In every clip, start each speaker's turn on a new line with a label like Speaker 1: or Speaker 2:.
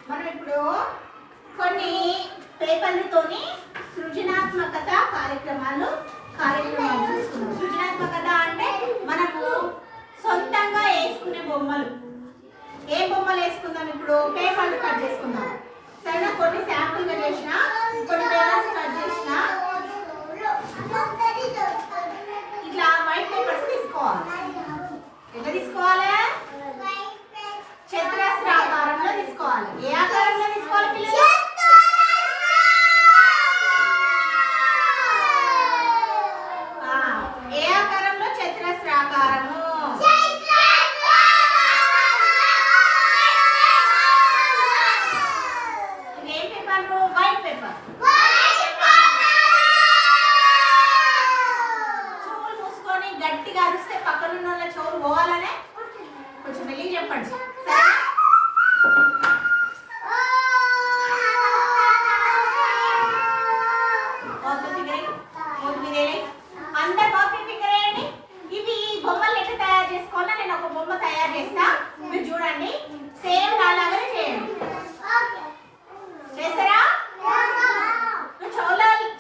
Speaker 1: మనం ఇప్పుడు కొన్ని పేపర్లతోని సృజనాత్మకత కార్యక్రమాలు చూసుకున్నాం. సృజనాత్మకత అంటే మనము సొంతంగా వేసుకునే బొమ్మలు. ఏ బొమ్మలు వేసుకుందాం? ఇప్పుడు పేపర్లు కట్ చేసుకుందాం. సరేనా? కొన్ని శాంపుల్గా చేసిన, కొన్ని పేపర్స్ కట్ చేసిన, ఇట్లా వైట్ పేపర్స్ తీసుకోవాలి. ఎట్లా తీసుకోవాలి? చతురస్రాకారంలో తీసుకోవాలి. ఏ ఆకారంలో తీసుకోవాలి పిల్లలు? ఏ ఆకారంలో? చతురస్రాకారము. ఏం పేపర్? White paper. చెవులు మూసుకొని గట్టిగా అరిస్తే పక్కనున్న వాళ్ళ చెవులు పోవాలనే కొంచెం మెల్లిగా చెప్పండి. అందరు కాపీ ఫిగర్ వేయండి. ఇవి బొమ్మలు ఎట్లా తయారు చేసుకోవాలో నేను ఒక బొమ్మ తయారు చేస్తా, మీరు చూడండి. సేమ్ నాలాగానే చేయండి. చేస్తారా?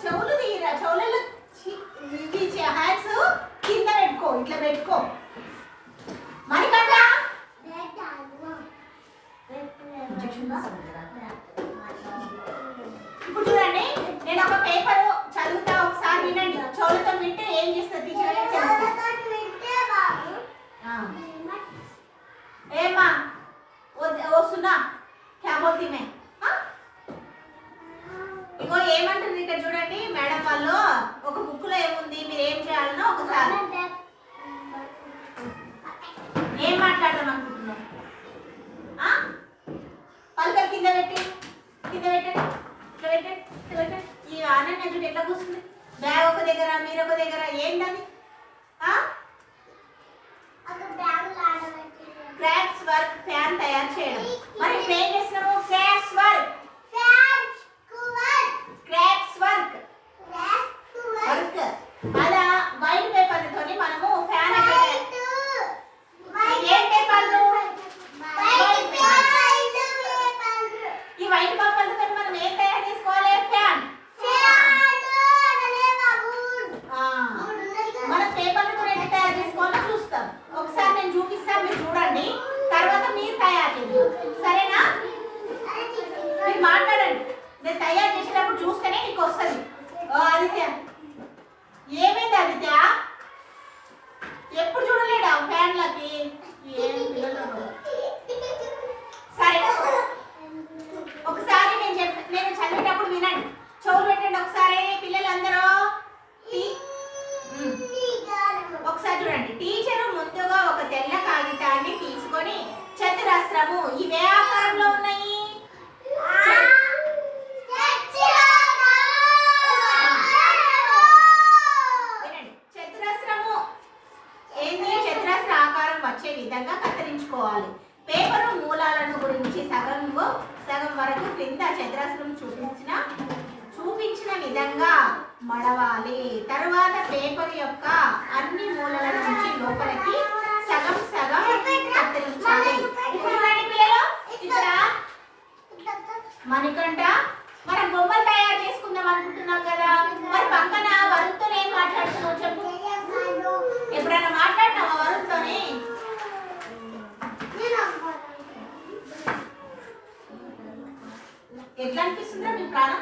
Speaker 1: చెవులు తీయరా, చెవులలో హ్యాండ్స్ కింద పెట్టుకో, ఇట్లా పెట్టుకో. మరికంట ఇప్పుడు చూడండి, నేను ఒక పేపర్ చదువుతా, ఒకసారి వినండి. చెవులతో వింటే ఏం చేస్తుంది ఏమా ఓ సున్నా క్యా బోల్తీ మే. ఇగో ఏమంటుంది ఇక్కడ చూడండి మేడం వాళ్ళు, ఒక బుక్ లో ఏముంది, మీరు ఏం చేయాలనో ఒకసారి ఏం మాట్లాడదాం అనుకుంటున్నాం? పలకలు కింద పెట్టి, కింద పెట్టండి, ఇట్లా పెట్టండి, ఇట్లా పెట్టండి. ఈ ఆనంద చూడు ఎట్లా కూర్చుంది. బ్యాగ్ ఒక దగ్గర, మీరు ఒక దగ్గర. ఏంటది? క్రాఫ్ట్స్ వర్క్, ఫ్యాన్ తయారు చేయడం. మరి ఇప్పుడు ఏం చేస్తున్నాము? Crafts work, crafts work work. అలా వైట్ పేపర్లతోని మనము ఫ్యాన్ ఏం పేపర్లు? ఈ వైట్ పేపర్లతో మనం ఏం తయారు చేసుకోవాలి? ఫ్యాన్. మన పేపర్లతో ఎట్లా తయారు చేసుకోవాలో చూస్తాం. ఒకసారి నేను చూపిస్తాను, మీరు చూడండి. తర్వాత మీరు తయారు చేయండి. సరేనా? మీరు మాట్లాడండి. నేను తయారు చేసేటప్పుడు చూస్తేనే నీకు వస్తుంది. ఆదిత్య, ఏమైంది ఆదిత్య? ఎప్పుడు చూడలేడా ఫ్యాన్లకి? సరే, ఒకసారి నేను చదివేటప్పుడు వినండి. చెవులు పెట్టండి ఒకసారి పిల్లలందరూ. ఒకసారి చూడండి. టీచరు ముందుగా ఒక తెల్ల కాగితాన్ని తీసుకొని చతురస్రము, ఇవే ఆకారంలో ఉన్నాయి. చతురస్రము ఏంది? చతురస్ర ఆకారం వచ్చే విధంగా కత్తిరించుకోవాలి. పేపరు మూలాలను గురించి సగం వరకు క్రింద చతురస్రం చూపించిన విధంగా మడవాలి. తరువాత పేపర్ యొక్క అన్ని మూలల నుంచి లోపలికి సగం కత్తిరించాలి. చూడండి పిల్లలు, ఇక్కడ మనకంట మనం బొమ్మలు తయారు చేసుకుందాం అనుకుంటున్నాం కదా. మరి పక్కన వరుణ్తో ఏం మాట్లాడుతున్నావు చెప్పు? ఎప్పుడైనా మాట్లాడినావా వరుణ్తోని? ఎట్లా అనిపిస్తుందా మీ ప్రాణం?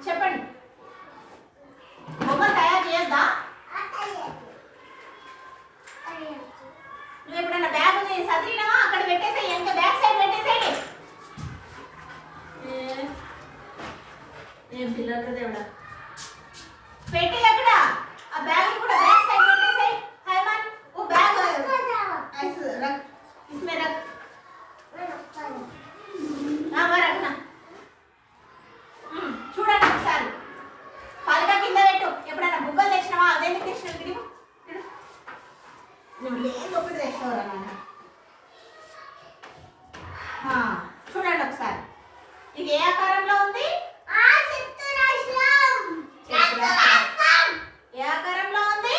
Speaker 1: చెప్పండి. బొమ్మలు తయారు చేయొద్దా? నువ్వు ఎప్పుడైనా బ్యాగ్ చదివినావా? అక్కడ పెట్టేసాయి, ఎంత బ్యాక్ సైడ్ పెట్టేసేయండి. ఏం పిల్లలు దేవుడా, పెట్టి అక్కడ ఆ బ్యాగ్ కూడా బ్యాక్ సైడ్ పెట్టేసాయి. హైమాన్ ఓ బ్యాగ్ ऐसे रख, इसमें रख. రఖనా. చూడండి ఒకసారి. పలక కింద పెట్టు. ఎప్పుడైనా బుగ్గలు తెచ్చినావా? అదేందుకు తెచ్చినావు? నువ్వు లేదు ఒకటి తెచ్చావురా నాన్న. చూడండి ఒకసారి. ఇది ఏ ఆకారంలో ఉంది? ఏ ఆకారంలో ఉంది?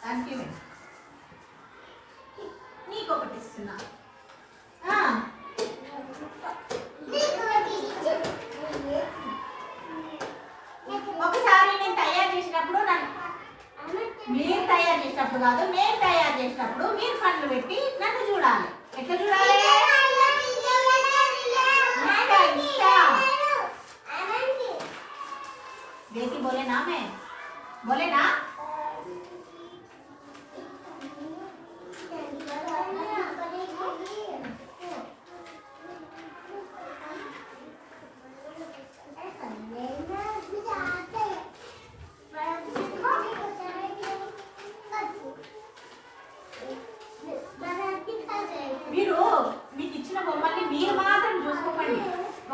Speaker 1: దానికి నీకు ఒకటి ఇస్తున్నా. ఒకసారి నేను తయారు చేసినప్పుడు మీరు తయారు చేసినప్పుడు కాదు, నేను తయారు చేసినప్పుడు మీరు కళ్ళు పెట్టి నన్ను చూడాలి. ఎట్లా చూడాలి? बेटी बोले ना, मैं बोले ना. మీరు మీకు ఇచ్చిన బొమ్మల్ని మీరు మాత్రం చూసుకోకండి,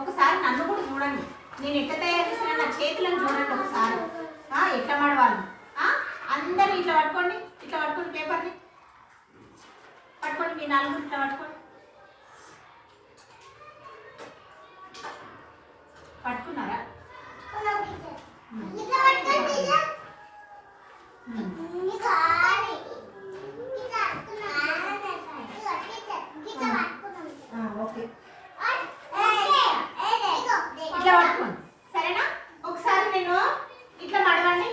Speaker 1: ఒకసారి నన్ను కూడా చూడండి. నేను ఎట్లా తయారు చేసిన నా చేతులను చూడండి ఒకసారి. ఎట్లా మడవాలి అందరూ ఇట్లా పట్టుకోండి, ఇట్లా పట్టుకోండి, పేపర్ని పట్టుకోండి, మీ నలుగురు ఇట్లా పట్టుకోండి. పట్టుకున్నారా? ఓకే, ఇట్లా పట్టుకోండి సరేనా? ఒకసారి నేను ఇట్లా మడవండి,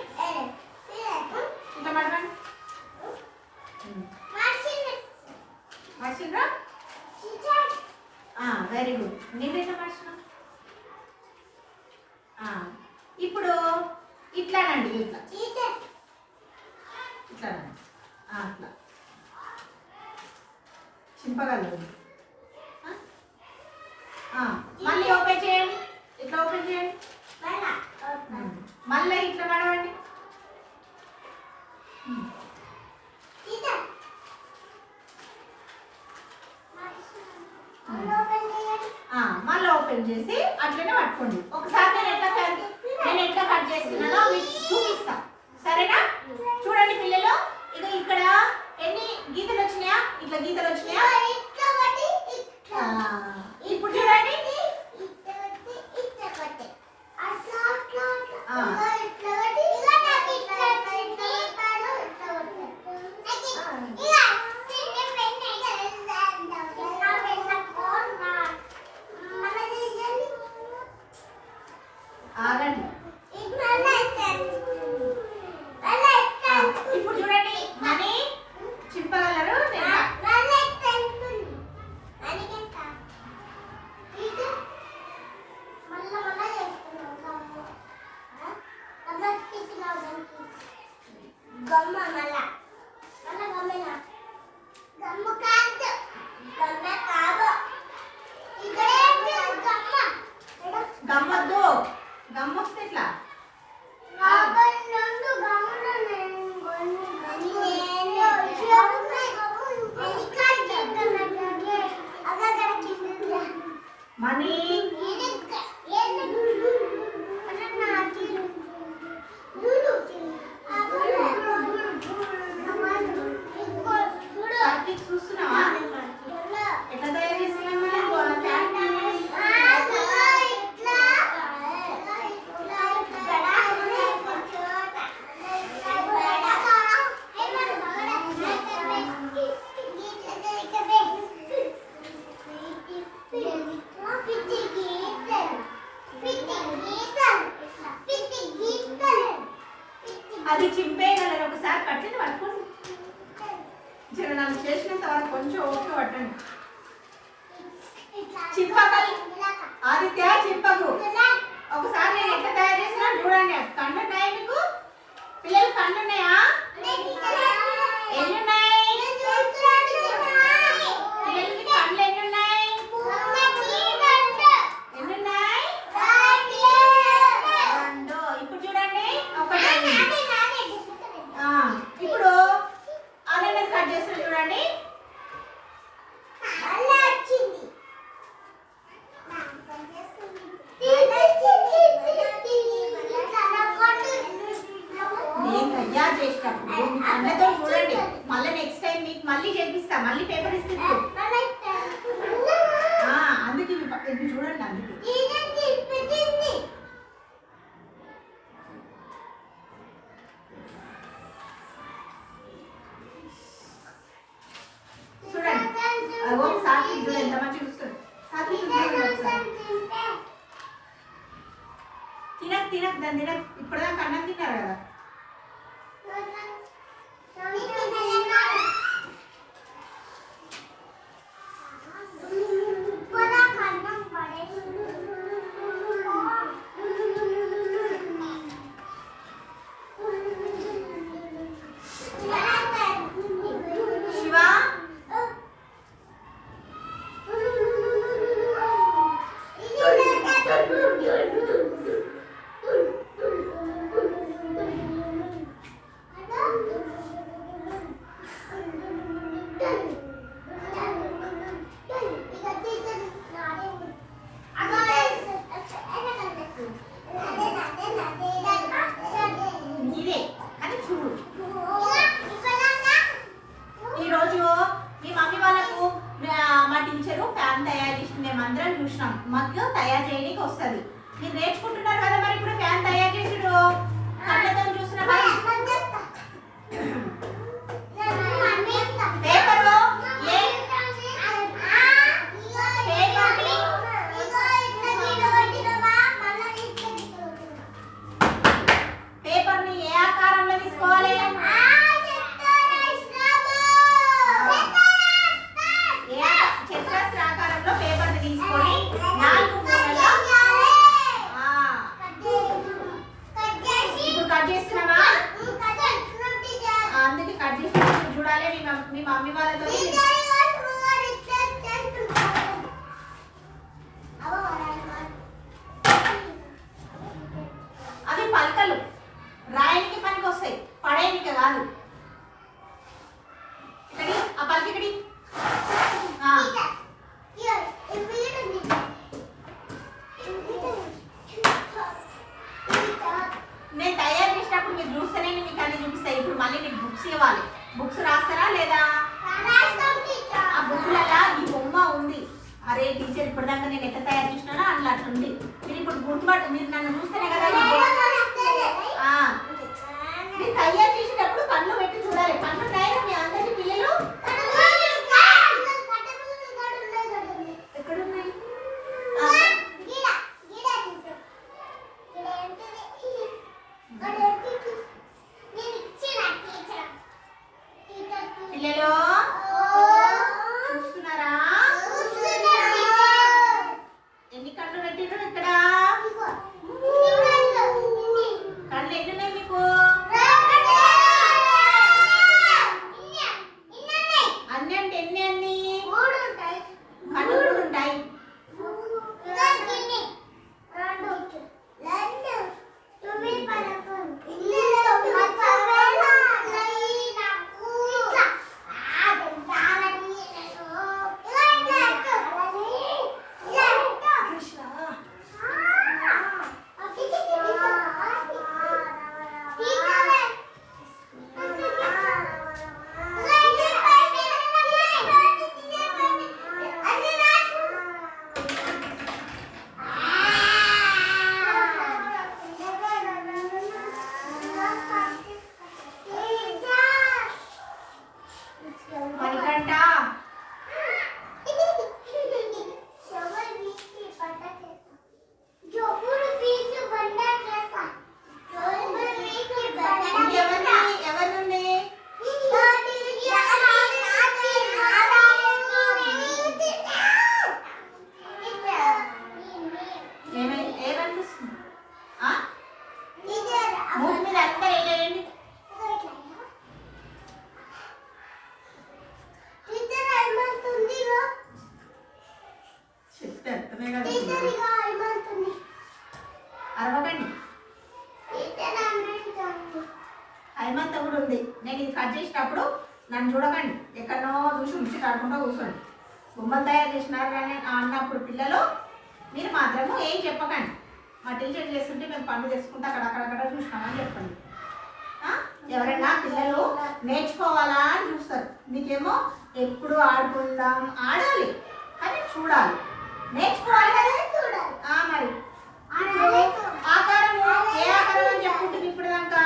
Speaker 1: ఇట్లా మడవండి. మర్చిండ్రా? Very good. నీవెట్లా మర్చినా? ఇప్పుడు ఇట్లానండి, ఇట్లా ఇట్లానండి, అట్లా చింపగలరు. మళ్ళీ ఓపెన్ చేయండి, ఇట్లా ఓపెన్ చేయండి, మళ్ళీ ఇట్లా మడవండి. మళ్ళీ ఓపెన్ చేసి అట్లనే పట్టుకోండి. ఒకసారి నేను ఎట్లా కట్ చేస్తున్నానో మీకు చూపిస్తా సరేనా? చూడండి పిల్లలు, ఇక ఇక్కడ ఎన్ని గీతలు వచ్చినాయా? ఇట్లా గీతలు వచ్చినాయా? ఇప్పుడు చూడండి, ఆగండి. ఇప్పుడు చూడండి, మనీ చింపగలరు. గమ్మద్దు, గమ్మొస్తే ఎట్లా? మనీ చూస్తున్నావా ఎట్లా తయారు చేస్తున్నాం? అది చింపేయగలరు. ఒకసారి పట్టండి, పట్టుకోండి. నాకు చేసినంత వరకు కొంచెం ఓకే పట్టండి. చింపగలి ఆదిత్య, చింపకు. ఒకసారి నేను ఎట్లా తయారు చేసినా చూడండి. కళ్ళు ఉన్నాయా మీకు? పిల్లలు కళ్ళు ఉన్నాయా? ఎన్ని ఉన్నాయి? పిల్లలకి కళ్ళు ఎన్ని ఉన్నాయి? ఎన్ని ఉన్నాయి? రెండు. ఇప్పుడు చూడండి, ఒకటి. ఇప్పుడు అలానే కట్ చేస్తారు చూడండి. నేను తయారు చేసేటప్పుడు అందరితో చూడండి. మళ్ళీ నెక్స్ట్ టైం మీకు మళ్ళీ చేపిస్తా, మళ్ళీ పేపర్ ఇస్తా. అందుకే ఇది చూడండి, అందుకే తినకు దాన్ని తినకు. ఇప్పటిదాకా అన్నం తిన్నారు కదా. మేమందరం చూసినాం, మాకు తయారు చేయడానికి వస్తుంది. మీరు నేర్చుకుంటున్నారు కదా, మరి ఇప్పుడు ఫ్యాన్ తయారు చేసుడు కళ్ళతో చూస్తున్నా. పేపర్లో పేపర్ని ఏ ఆకారంలో తీసుకోవాలి? చతురస్ర ఆకారంలో పేపర్ని తీసుకొని 4 మూలల్లో ఇప్పుడు కట్ చేస్తున్నావా? అందుకే కట్ చేసి చూడాలి మీ మమ్మీ వాళ్ళతో. అవి పలకలు రాయనికి పనికి వస్తాయి, పడేయనికి కాదు. ఇక్కడి ఆ పలక ఇక్కడి. నేను తయారు చేసినప్పుడు మీరు చూస్తేనే మీకు అన్ని చూపిస్తాయి. ఇప్పుడు మళ్ళీ మీకు బుక్స్ ఇవ్వాలి. బుక్స్ రాస్తారా లేదా? ఆ బుక్లలో ఈ బొమ్మ ఉంది. అరే టీచర్ ఇప్పటిదాకా నేను ఎట్లా తయారు చేసినానో అట్లా అట్లుంది. మీరు ఇప్పుడు గుర్తుపట్టు, మీరు నన్ను చూస్తేనే కదా. మీరు తయారు చేసేటప్పుడు కళ్ళు పెట్టి చూడాలి. కళ్ళు ఉన్నాయా మీ అందరి పిల్లలు? ఎక్కడున్నాయి? పిల్లలు చూస్తున్నారా? ఎన్ని కళ్ళు పెట్టిరు ఇక్కడ? కళ్ళు ఎన్నున్నాయి మీకు? అన్ని అంటే ఎన్ని? అన్ని కళ్ళు 3 ఉంటాయి. అరవకండి. హైమంత కూడా ఉంది. నేను ఇది కట్ చేసినప్పుడు నన్ను చూడకండి, ఎక్కడనో చూసి ముచ్చట ఆడుకుంటూ కూర్చోండి. బొమ్మలు తయారు చేసినారు అని అన్నప్పుడు పిల్లలు మీరు మాత్రము ఏం చెప్పకండి. మా టీచర్ చేస్తుంటే మేము పనులు చేసుకుంటే అక్కడక్కడ చూసినామని చెప్పండి. ఎవరైనా పిల్లలు నేర్చుకోవాలా అని చూస్తారు. మీకేమో ఎప్పుడు ఆడుకుందాం, ఆడాలి కానీ చూడాలి, నేర్చుకోవాలి కదా చూడాలి. మరి ఆకారం ఏ ఆకారం అని చెప్పుకుంటుంది ఇప్పుడు దాకా?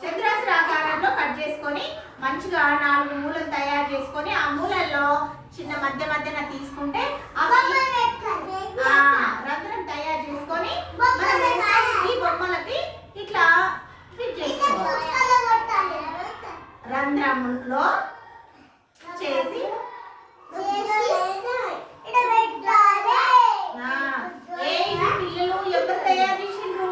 Speaker 1: చతురస్ర ఆకారంలో కట్ చేసుకొని మంచిగా 4 మూలలు తయారు చేసుకొని ఆ మూలల్లో చిన్న మధ్యన తీసుకుంటే రంధ్రంలో చేసి పిల్లలు ఎవరు తయారు చేసిండ్రు?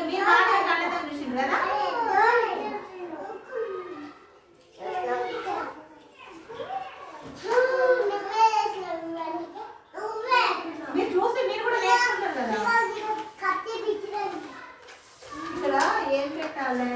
Speaker 1: మీరు బాగా కళ్ళతో చూసిండ్రు కదా. మీరు చూసి మీరు కూడా నేర్చుకుంటారు కదా. ఇక్కడ ఏం పెట్టాలి?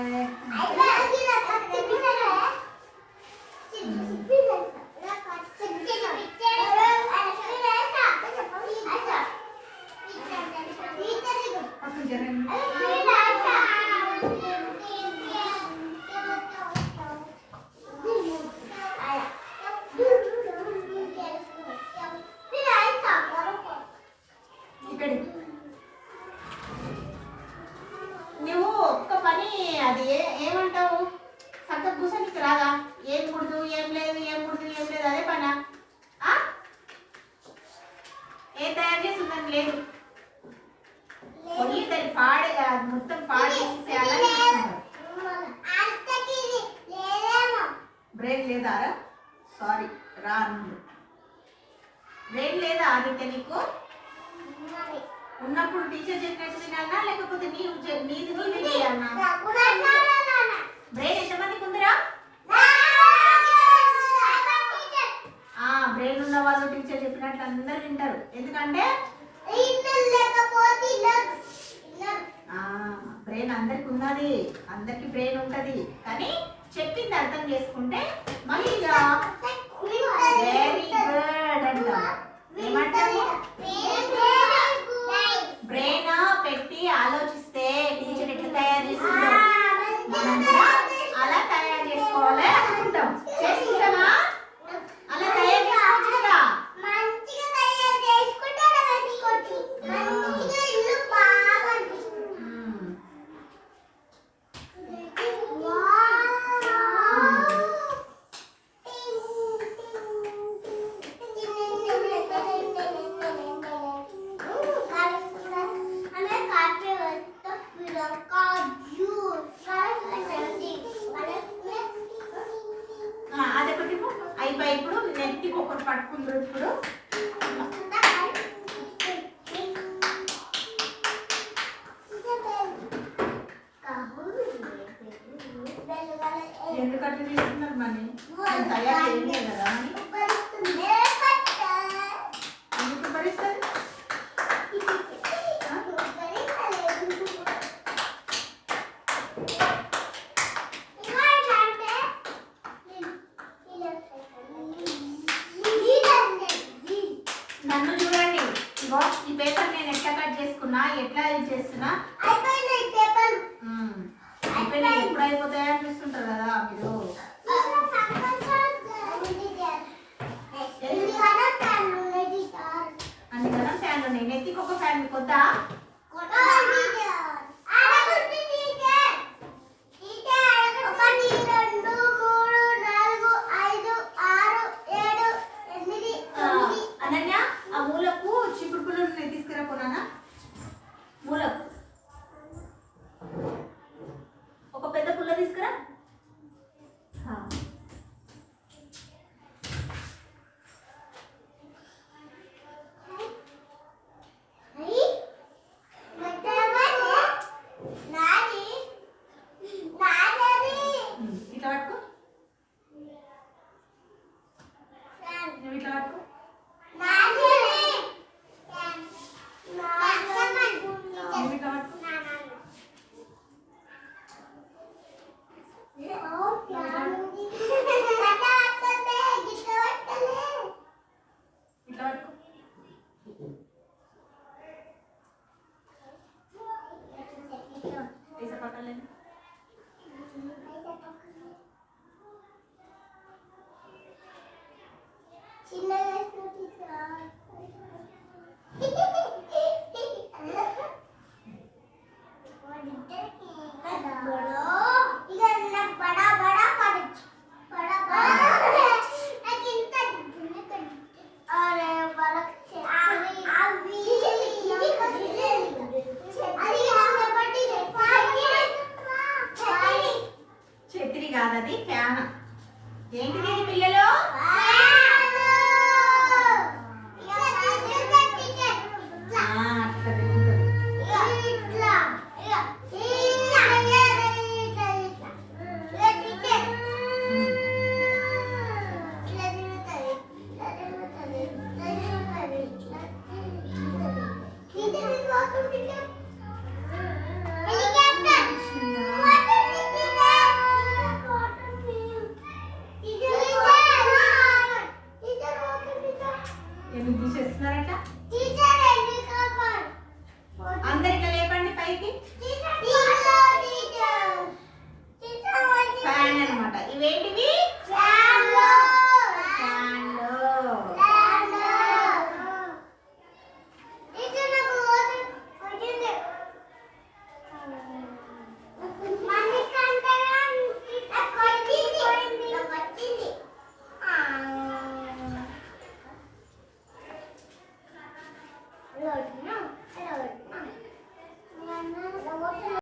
Speaker 1: నువ్వు ఒక్క పని అది ఏమంటావు? సగం కూర్చొనికి రాదా? ఏం కుడదు ఏం లేదు, ఏం కుడదు ఏం లేదు, అదే పనా? ఏం తయారు చేస్తుందని లేదు. పాడే మొత్తం పాడేసేయాలని బ్రెయిన్ లేదా? సారీ రా. బ్రెయిన్ లేదా ఆదిత్య నీకు? ఉన్నప్పుడు టీచర్ చెప్పినట్టు వినాలా లేకపోతే నీది వినాలన్నా? బ్రెయిన్ ఎంతమందికి ఉందిరా? బ్రెయిన్ ఉన్న వాళ్ళు టీచర్ చెప్పినట్లు అందరూ వింటారు. ఎందుకంటే బ్రెయిన్ అందరికి ఉన్నది, అందరికి బ్రెయిన్ ఉంటది. కానీ చెప్పింది అర్థం చేసుకుంటే మళ్ళీ వెరీ గుడ్ అంటాం. ఏమంటాము? బ్రెయిన్ పెట్టి ఆలోచిస్తే టీచర్ ఎట్లా తయారు చేస్తుందో అలా తయారు చేసుకోవాలి అనుకుంటాం. చేసుకుంటామా? అలా తయారు చేసుకోవచ్చు కదా. అదొకటి అయిపోయి ఇప్పుడు నెత్తికి ఒకటి పట్టుకుంటారు. ఇప్పుడు ఎందుకంటే తీసుకున్నారు మనీ తయారు చేయలేదు కదా అని ఎందుకు భరిస్తుంది? నన్ను చూడండి, ఇగో ఈ పేపర్ నేను ఎట్లా కట్ చేసుకున్నా, ఎట్లా ఇది చేస్తున్నా. అయిపోయినా ఎప్పుడు అయిపోతాయని చూస్తుంటారు కదా మీరు. అందుకనం ఫ్యాన్లు ఉన్నాయి. నెత్తికి ఒక ఫ్యాన్ కొద్దా? అనన్య ఆ మూలకు చిక్కుడు పుల్లలు తీసుకురా పోనా. మూలకు ఒక పెద్ద పుల్ల తీసుకురా. ఇట్లా పట్టుకో, నువ్వు ఇట్లా పట్టుకో. ఏంటిది ఇది పిల్ల